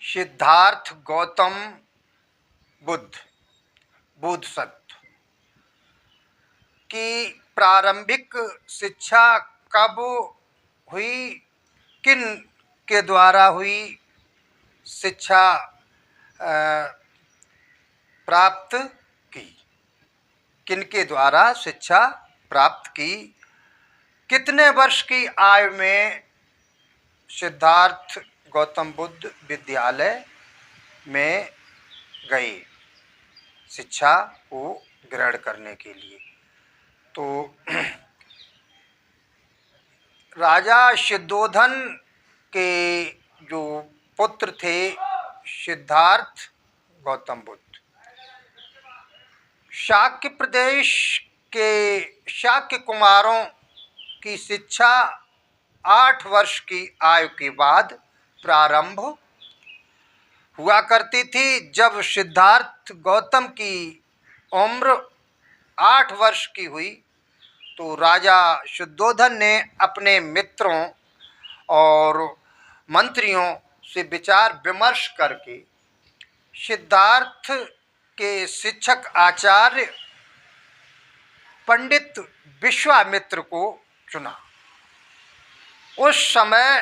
सिद्धार्थ गौतम बुद्ध बोधिसत्व की प्रारंभिक शिक्षा कब हुई, किन के द्वारा हुई शिक्षा प्राप्त की, किनके द्वारा शिक्षा प्राप्त की, कितने वर्ष की आयु में सिद्धार्थ गौतम बुद्ध विद्यालय में गए शिक्षा को ग्रहण करने के लिए। तो राजा शुद्धोधन के जो पुत्र थे सिद्धार्थ गौतम बुद्ध, शाक्य प्रदेश के शाक्य कुमारों की शिक्षा 8 वर्ष की आयु के बाद प्रारंभ हुआ करती थी। जब सिद्धार्थ गौतम की उम्र 8 वर्ष की हुई तो राजा शुद्धोधन ने अपने मित्रों और मंत्रियों से विचार विमर्श करके सिद्धार्थ के शिक्षक आचार्य पंडित विश्वामित्र को चुना। उस समय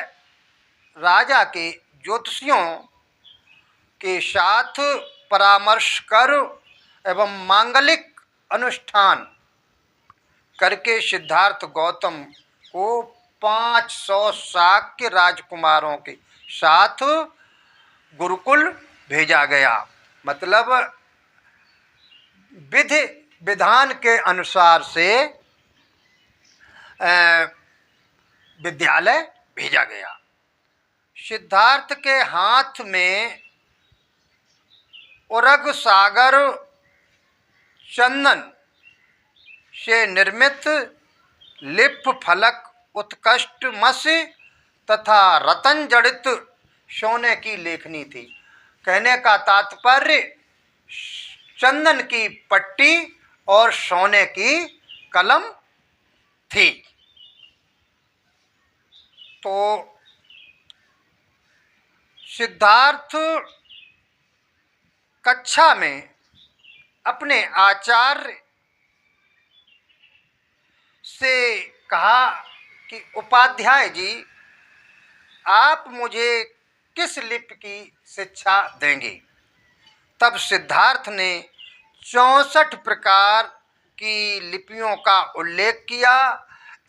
राजा के ज्योतिषियों के साथ परामर्श कर एवं मांगलिक अनुष्ठान करके सिद्धार्थ गौतम को 500 शाक्य राजकुमारों के साथ गुरुकुल भेजा गया। मतलब विधि विधान के अनुसार से विद्यालय भेजा गया। सिद्धार्थ के हाथ में उरग सागर चंदन से निर्मित लिप फलक उत्कृष्ट मस्य तथा रतन जड़ित सोने की लेखनी थी। कहने का तात्पर्य चंदन की पट्टी और सोने की कलम थी। तो सिद्धार्थ कक्षा में अपने आचार्य से कहा कि उपाध्याय जी, आप मुझे किस लिपि की शिक्षा देंगे? तब सिद्धार्थ ने 64 प्रकार की लिपियों का उल्लेख किया।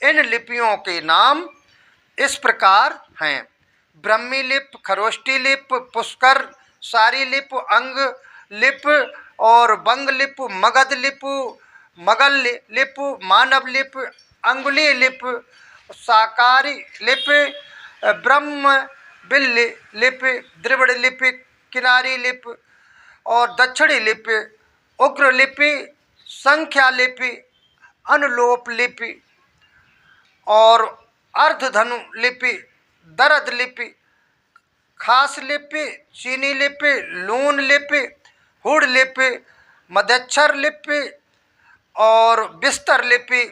इन लिपियों के नाम इस प्रकार हैं: ब्रह्मी लिप, खरोष्टी लिप, पुष्कर, सारी लिप, अंग लिप और बंग लिप, मगध लिप, मगल लिप, मानव लिप, अंगुली लिप, साकारी लिप, ब्रह्म बिल लिप, द्रविड़ लिप, किनारी लिप और दक्षिणी लिपि, उग्र लिपि, संख्या लिपि, अनुलोप लिपि और अर्धधनु लिपि, दरद लिपि, खास लिपि, चीनी लिपि, लून लिपि, हुड़ लिपि, मध्यक्षर लिपि और बिस्तर लिपि,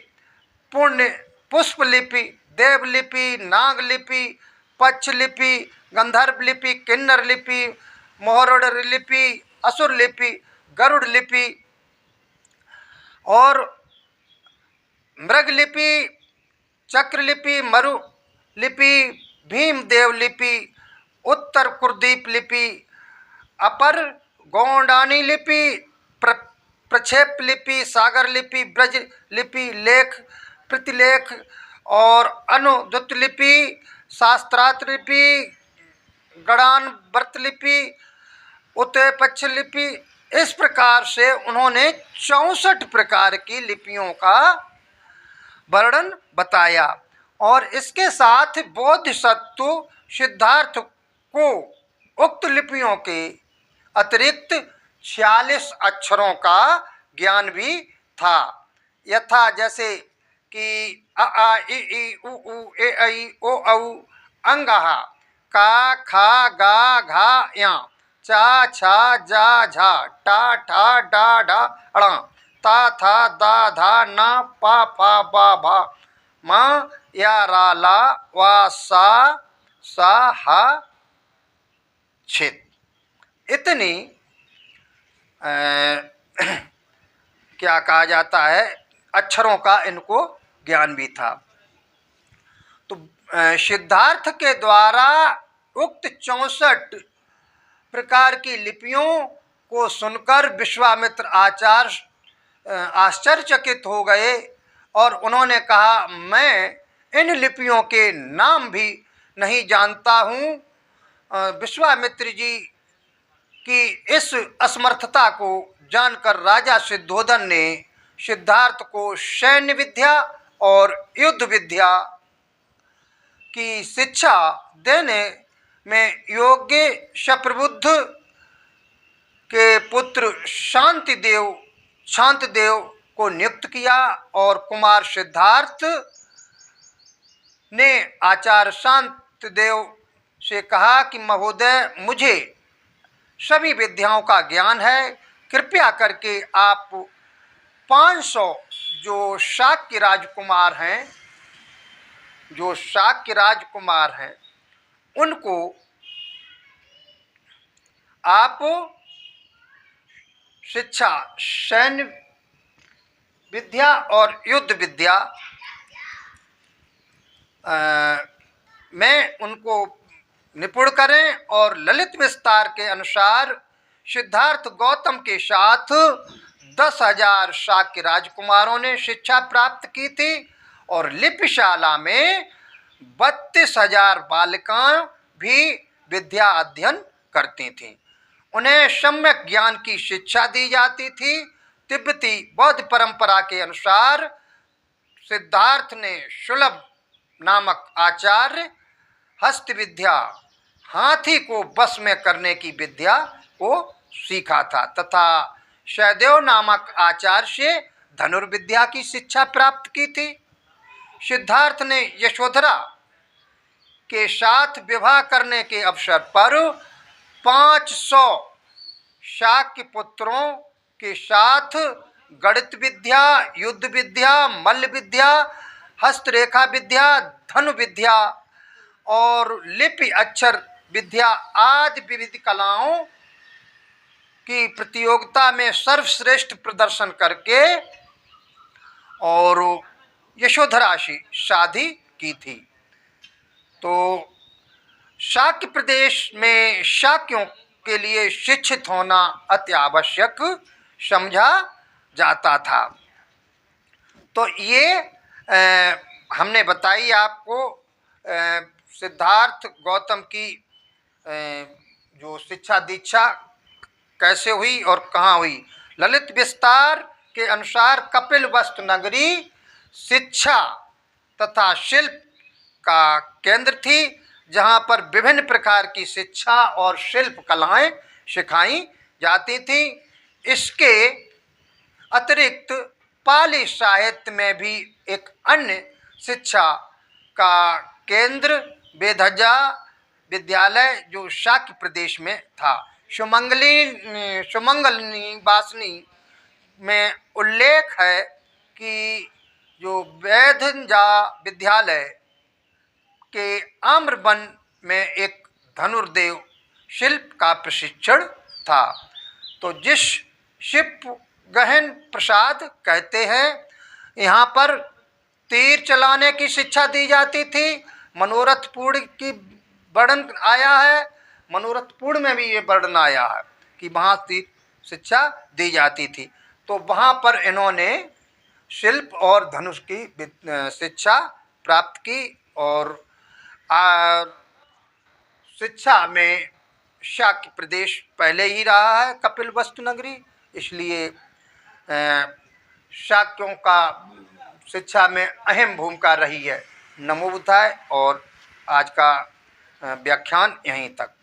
पुण्य पुष्प लिपि, देव लिपि, नाग लिपि, पक्ष लिपि, गंधर्व लिपि, किन्नर लिपि, मोहरुड़ लिपि, असुर लिपि, गरुड़ लिपि और मृग लिपि, चक्र लिपि, मरु लिपि, भीमदेव लिपि, उत्तर कुरदीप लिपि, अपर गौंडानी लिपि, प्रक्षेप लिपि, सागर लिपि, ब्रज लिपि, लेख प्रतिलेख और अनुद्युत लिपि, शास्त्रार्थ लिपि, गणान व्रत लिपि, उत्तर पक्ष लिपि। इस प्रकार से उन्होंने 64 प्रकार की लिपियों का वर्णन बताया और इसके साथ बोधिसत्व सिद्धार्थ को उक्त लिपियों के अतिरिक्त 46 अक्षरों का ज्ञान भी था। यथा जैसे कि अ आ इ ई उ ऊ ए ऐ ओ औ अंगः का खा गा घा या चा छा जा झा टा ठा डा ढा ण ता था दा धा ना पा फा बा भा मा या रा ला वा सा हा छेद। इतनी क्या कहा जाता है, अक्षरों का इनको ज्ञान भी था। तो सिद्धार्थ के द्वारा उक्त 64 प्रकार की लिपियों को सुनकर विश्वामित्र आचार्य आश्चर्यचकित हो गए और उन्होंने कहा, मैं इन लिपियों के नाम भी नहीं जानता हूँ। विश्वामित्र जी की इस असमर्थता को जानकर राजा सिद्धोधन ने सिद्धार्थ को सैन्य विद्या और युद्ध विद्या की शिक्षा देने में योग्य शप्रबुद्ध के पुत्र शांतिदेव को नियुक्त किया और कुमार सिद्धार्थ ने आचार्य शांतिदेव से कहा कि महोदय, मुझे सभी विद्याओं का ज्ञान है, कृपया करके आप 500 जो शाक्य राजकुमार हैं उनको आप शिक्षा, सैन्य विद्या और युद्ध विद्या में उनको निपुण करें। और ललित विस्तार के अनुसार सिद्धार्थ गौतम के साथ 10,000 शाक्य राजकुमारों ने शिक्षा प्राप्त की थी और लिपिशाला में 32,000 बालिकाएं भी विद्या अध्ययन करती थीं। उन्हें सम्यक ज्ञान की शिक्षा दी जाती थी। तिब्बती बौद्ध परंपरा के अनुसार सिद्धार्थ ने सुलभ नामक आचार्य हस्त विद्या, हाथी को वश में करने की विद्या को सीखा था तथा सहदेव नामक आचार्य से धनुर्विद्या की शिक्षा प्राप्त की थी। सिद्धार्थ ने यशोधरा के साथ विवाह करने के अवसर पर 500 शाक्य पुत्रों के साथ गणित विद्या, युद्ध विद्या, मल्ल विद्या, हस्तरेखा विद्या, धनु विद्या और लिपि अक्षर विद्या आदि विविध कलाओं की प्रतियोगिता में सर्वश्रेष्ठ प्रदर्शन करके और यशोधरा से शादी की थी। तो शाक्य प्रदेश में शाक्यों के लिए शिक्षित होना अति आवश्यक समझा जाता था। तो ये हमने बताई आपको सिद्धार्थ गौतम की जो शिक्षा दीक्षा कैसे हुई और कहाँ हुई। ललित विस्तार के अनुसार कपिलवस्तु नगरी शिक्षा तथा शिल्प का केंद्र थी, जहाँ पर विभिन्न प्रकार की शिक्षा और शिल्प कलाएं सिखाई जाती थी। इसके अतिरिक्त पाली साहित्य में भी एक अन्य शिक्षा का केंद्र बेधजा विद्यालय जो शाक्य प्रदेश में था। सुमंगलनी वासनी में उल्लेख है कि जो बेधजा विद्यालय के आम्रवन में एक धनुर्देव शिल्प का प्रशिक्षण था। तो जिस शिप गहन प्रसाद कहते हैं, यहाँ पर तीर चलाने की शिक्षा दी जाती थी। मनोरथपुर की वर्णन आया है, मनोरथपुर में भी ये वर्णन आया है कि वहाँ तीर शिक्षा दी जाती थी। तो वहाँ पर इन्होंने शिल्प और धनुष की शिक्षा प्राप्त की और शिक्षा में शाक्य प्रदेश पहले ही रहा है कपिलवस्तु नगरी, इसलिए शाक्यों का शिक्षा में अहम भूमिका रही है। नमो बुद्धाय। और आज का व्याख्यान यहीं तक।